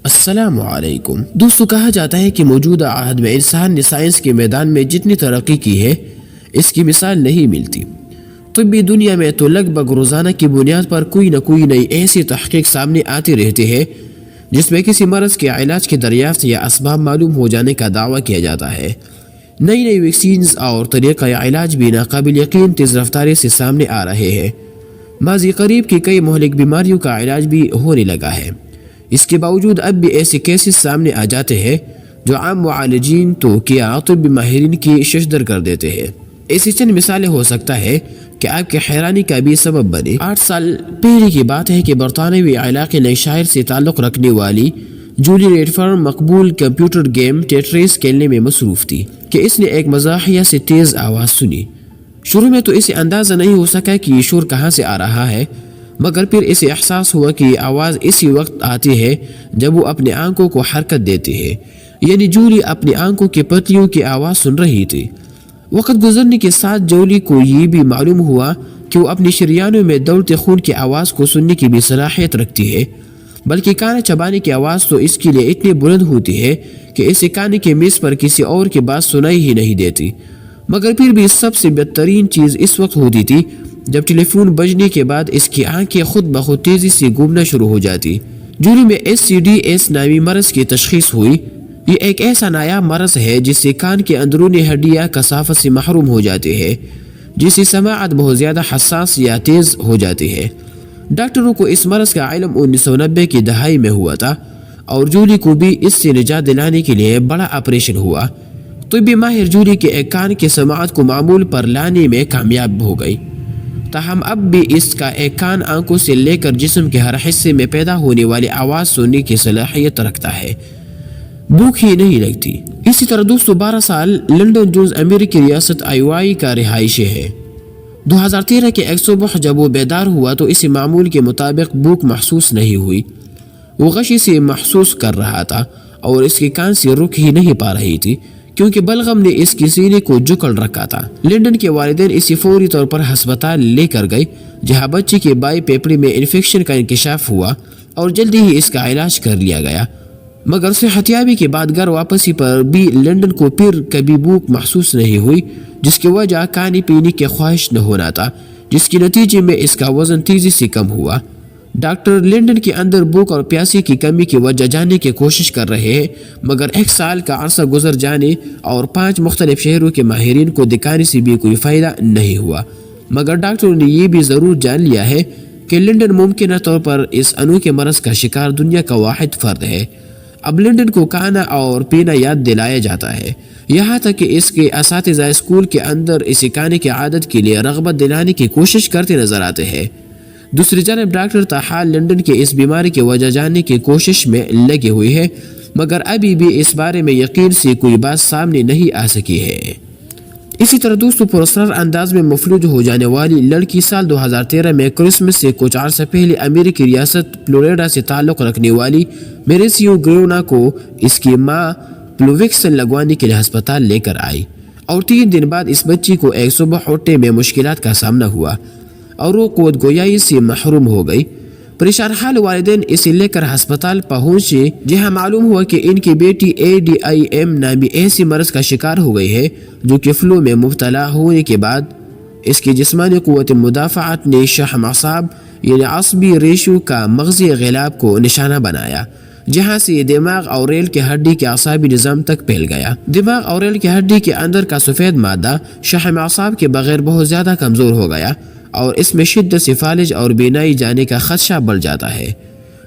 السلام علیکم دوستو، کہا جاتا ہے کہ موجودہ عہد میں انسان نے سائنس کے میدان میں جتنی ترقی کی ہے اس کی مثال نہیں ملتی۔ طبی دنیا میں تو لگ بھگ روزانہ کی بنیاد پر کوئی نہ کوئی نئی ایسی تحقیق سامنے آتی رہتی ہے جس میں کسی مرض کے علاج کی دریافت یا اسباب معلوم ہو جانے کا دعویٰ کیا جاتا ہے۔ نئی ویکسینز اور طریقہ علاج بھی ناقابل یقین تیز رفتاری سے سامنے آ رہے ہیں۔ ماضی قریب کی کئی مہلک بیماریوں کا علاج بھی ہونے لگا ہے۔ اس کے باوجود اب بھی ایسے کیسز سامنے آ جاتے ہیں جو عام معالجین تو کیا طبی ماہرین کی ششدر کر دیتے ہیں۔ ایسی چند مثالیں ہو سکتا ہے کہ آپ کے حیرانی کا بھی سبب بنے۔ 8 سال پہلے کی بات ہے کہ برطانوی علاقے نئے شہر سے تعلق رکھنے والی جولی ریڈفرن مقبول کمپیوٹر گیم ٹیٹریس کھیلنے میں مصروف تھی کہ اس نے ایک مزاحیہ سے تیز آواز سنی۔ شروع میں تو اسے اندازہ نہیں ہو سکا کہ یہ شور کہاں سے آ رہا ہے، مگر پھر اسے احساس ہوا کہ یہ آواز اسی وقت آتی ہے جب وہ اپنے آنکھوں کو حرکت دیتی ہے، یعنی جولی اپنی آنکھوں کی پتلیوں کی آواز سن رہی تھی۔ وقت گزرنے کے ساتھ جولی کو یہ بھی معلوم ہوا کہ وہ اپنی شریانوں میں دوڑتے خون کی آواز کو سننے کی بھی صلاحیت رکھتی ہے، بلکہ کانا چبانے کی آواز تو اس کے لیے اتنی بلند ہوتی ہے کہ اسے کانے کے میز پر کسی اور کی بات سنائی ہی نہیں دیتی۔ مگر پھر بھی سب سے بدترین چیز اس وقت ہوتی تھی جب ٹیلی فون بجنے کے بعد اس کی آنکھیں خود بخود تیزی سے گھومنا شروع ہو جاتی۔ جولی میں SCDS نامی مرض کی تشخیص ہوئی۔ یہ ایک ایسا نایاب مرض ہے جس سے کان کی اندرونی ہڈیاں کثافت سے محروم ہو جاتی ہے، جس سے سماعت بہت زیادہ حساس یا تیز ہو جاتی ہے۔ ڈاکٹروں کو اس مرض کا علم 1990 کی دہائی میں ہوا تھا اور جولی کو بھی اس سے نجات دلانے کے لیے بڑا آپریشن ہوا۔ طبی ماہر جولی کے ایک کان کی سماعت کو معمول پر لانے میں کامیاب ہو گئی، تاہم اب بھی اس کا ایک کان آنکھوں سے لے کر جسم کے ہر حصے میں پیدا ہونے والی آواز سننے کی صلاحیت رکھتا ہے، بھوک ہی نہیں لگتی۔ اسی طرح دوستو 12 سال لنڈن جونز امریکی ریاست آئیوائی کا رہائشی ہے۔ 2013 کے ایک صبح جب وہ بیدار ہوا تو اسے معمول کے مطابق بھوک محسوس نہیں ہوئی۔ وہ غشی سے محسوس کر رہا تھا اور اس کے کان سے رک ہی نہیں پا رہی تھی کیونکہ بلغم نے اس کی سینے کو جکڑ رکھا تھا۔ لنڈن کے والدین اسے فوری طور پر ہسپتال لے کر گئے جہاں بچے کے بائی پیپڑی میں انفیکشن کا انکشاف ہوا اور جلدی ہی اس کا علاج کر لیا گیا۔ مگر صحتیابی کے بعد گھر واپسی پر بھی لنڈن کو پھر کبھی بھوک محسوس نہیں ہوئی، جس کی وجہ کھانے پینے کی خواہش نہ ہونا تھا، جس کے نتیجے میں اس کا وزن تیزی سے کم ہوا۔ ڈاکٹر لنڈن کے اندر بھوک اور پیاسی کی کمی کی وجہ جاننے کی کوشش کر رہے ہیں، مگر 1 سال کا عرصہ گزر جانے اور 5 مختلف شہروں کے ماہرین کو دکھانے سے بھی کوئی فائدہ نہیں ہوا۔ مگر ڈاکٹروں نے یہ بھی ضرور جان لیا ہے کہ لنڈن ممکنہ طور پر اس انوکھے مرض کا شکار دنیا کا واحد فرد ہے۔ اب لنڈن کو کھانا اور پینا یاد دلایا جاتا ہے، یہاں تک کہ اس کے اساتذہ اسکول کے اندر اسے کھانے کی عادت کے لیے رغبت دلانے کی کوشش کرتے نظر آتے ہیں۔ دوسری جانب ڈاکٹر تاحال لنڈن کے اس بیماری کی وجہ جاننے کی کوشش میں لگے ہوئے ہیں، مگر ابھی بھی اس بارے میں یقین سے کوئی بات سامنے نہیں آ سکی ہے۔ اسی طرح دوستو پراسرار انداز میں مفلوج ہو جانے والی لڑکی سال 2013 میں کرسمس سے کچھ عرصہ پہلے امریکی ریاست فلوریڈا سے تعلق رکھنے والی میریسیو گریونا کو اس کی ماں پلوویکسن لگوانے کے لیے ہسپتال لے کر آئی، اور 3 دن بعد اس بچی کو ایک صبح اٹھنے میں مشکلات کا سامنا ہوا اور وہ قوت گویائی سے محروم ہو گئی۔ پریشان حال والدین اسے لے کر ہسپتال پہنچے جہاں معلوم ہوا کہ ان کی بیٹی ADIM نامی ایسی مرض کا شکار ہو گئی ہے جو کہ فلو میں مبتلا ہونے کے بعد اس کی جسمانی قوت مدافعت نے شحم اعصاب یعنی عصبی ریشو کا مغزی غلاب کو نشانہ بنایا، جہاں سے یہ دماغ اور ریل کی ہڈی کے اعصابی نظام تک پھیل گیا۔ دماغ اور ریل کی ہڈی کے اندر کا سفید مادہ شحم اعصاب کے بغیر بہت زیادہ کمزور ہو گیا اور اس میں شدت سے فالج اور بینائی جانے کا خدشہ بڑھ جاتا ہے۔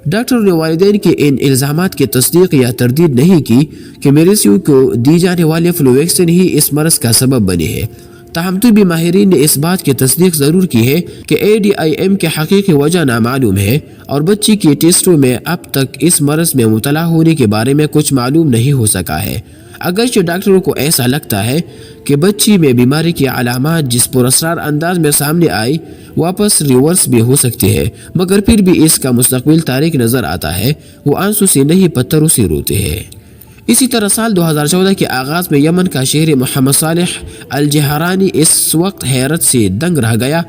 ڈاکٹروں نے والدین کے ان الزامات کی تصدیق یا تردید نہیں کی کہ میریسیو کو دی جانے والی فلوویکسن ہی اس مرض کا سبب بنی ہے، تاہم طبی ماہرین نے اس بات کی تصدیق ضرور کی ہے کہ ADIM کی حقیقی وجہ نامعلوم ہے اور بچی کے ٹیسٹوں میں اب تک اس مرض میں مبتلا ہونے کے بارے میں کچھ معلوم نہیں ہو سکا ہے۔ اگرچہ ڈاکٹروں کو ایسا لگتا ہے کہ بچی میں بیماری کی علامات جس پراسرار انداز میں سامنے آئی واپس ریورس بھی ہو سکتی ہے، مگر پھر بھی اس کا مستقبل تاریک نظر آتا ہے۔ وہ آنسو سے نہیں پتھروں سے روتے ہیں۔ اسی طرح سال 2014 کے آغاز میں یمن کا شہری محمد صالح الجہرانی اس وقت حیرت سے دنگ رہ گیا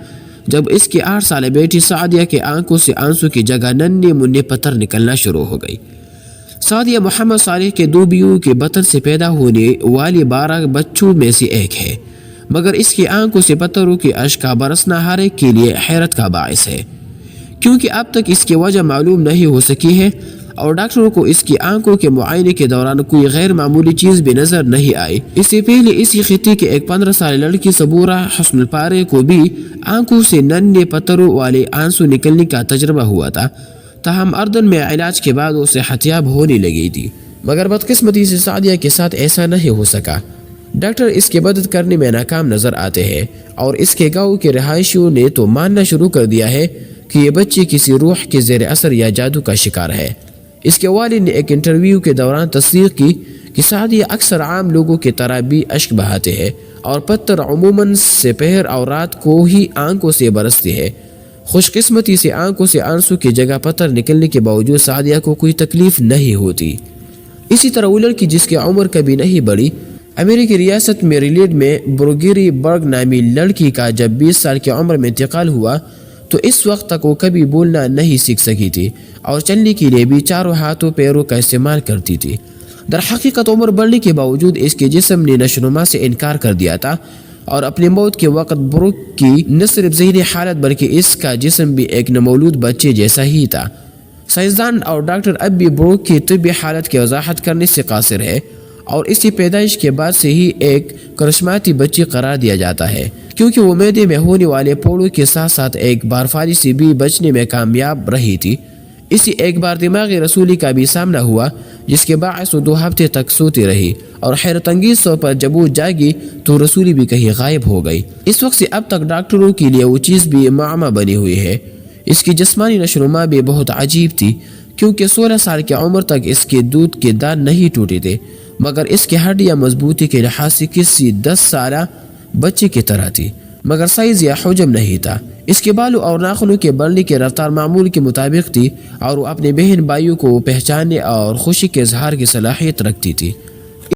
جب اس کی 8 سالہ بیٹی سعدیہ کے آنکھوں سے آنسو کی جگہ ننھے منھے پتھر نکلنا شروع ہو گئی۔ سعدیہ محمد صالح کے 2 بیوی کے بطن سے پیدا ہونے والی 12 بچوں میں سے ایک ہے، مگر اس کی آنکھوں سے پتھروں کی اشک کا برسنا ہر ایک کے لیے حیرت کا باعث ہے، کیونکہ اب تک اس کی وجہ معلوم نہیں ہو سکی ہے اور ڈاکٹروں کو اس کی آنکھوں کے معائنے کے دوران کوئی غیر معمولی چیز بھی نظر نہیں آئی۔ اس سے پہلے اسی خطے کے ایک 15 سال لڑکی صبورہ حسن الپارے کو بھی آنکھوں سے ننھے پتھروں والے آنسو نکلنے کا تجربہ ہوا تھا، تاہم اردن میں علاج کے بعد وہ صحتیاب ہونے لگی تھی، مگر بدقسمتی سے سعدیہ کے ساتھ ایسا نہیں ہو سکا۔ ڈاکٹر اس کی مدد کرنے میں ناکام نظر آتے ہیں اور اس کے گاؤں کے رہائشیوں نے تو ماننا شروع کر دیا ہے کہ یہ بچی کسی روح کے زیر اثر یا جادو کا شکار ہے۔ اس کے والد نے ایک انٹرویو کے دوران تصدیق کی کہ سعدیہ اکثر عام لوگوں کی طرح بھی اشک بہاتے ہیں اور پتھر عموماً سپہر اور رات کو ہی آنکھوں سے برستے ہیں۔ خوش قسمتی سے آنکھوں سے آنسو کی جگہ پتھر نکلنے کے باوجود سعدیہ کو کوئی تکلیف نہیں ہوتی۔ اسی طرح وہ لڑکی جس کی عمر کبھی نہیں بڑھی، امریکی ریاست میریلینڈ میں بروگیری برگ نامی لڑکی کا جب 20 سال کی عمر میں انتقال ہوا تو اس وقت تک وہ کبھی بولنا نہیں سیکھ سکی تھی اور چلنے کے لیے بھی چاروں ہاتھوں پیروں کا استعمال کرتی تھی۔ در حقیقت عمر بڑھنے کے باوجود اس کے جسم نے نشوونما سے انکار کر دیا تھا اور اپنی موت کے وقت بروک کی نہ صرف ذہنی حالت بلکہ اس کا جسم بھی ایک نومولود بچے جیسا ہی تھا۔ سائنسدان اور ڈاکٹر اب بھی بروک کی طبی حالت کی وضاحت کرنے سے قاصر ہے اور اسی پیدائش کے بعد سے ہی ایک کرشماتی بچی قرار دیا جاتا ہے، کیونکہ وہ معدے میں ہونے والے پھوڑوں کے ساتھ ساتھ ایک بار فالج سے بھی بچنے میں کامیاب رہی تھی۔ اسی ایک بار دماغی رسولی کا بھی سامنا ہوا جس کے باعث وہ 2 ہفتے تک سوتی رہی اور حیرت انگیز طور پر جب وہ جاگی تو رسولی بھی کہیں غائب ہو گئی۔ اس وقت سے اب تک ڈاکٹروں کے لیے وہ چیز بھی معمہ بنی ہوئی ہے۔ اس کی جسمانی نشوونما بھی بہت عجیب تھی، کیونکہ 16 سال کی عمر تک اس کے دودھ کے دانت نہیں ٹوٹے تھے، مگر اس کی ہڈیاں مضبوطی کے لحاظ سے کسی 10 سالہ بچے کی طرح تھی، مگر سائز یا حجم نہیں تھا۔ اس کے بالوں اور ناخنوں کے بڑھنے کی رفتار معمول کے مطابق تھی اور وہ اپنے بہن بھائیوں کو پہچاننے اور خوشی کے اظہار کی صلاحیت رکھتی تھی۔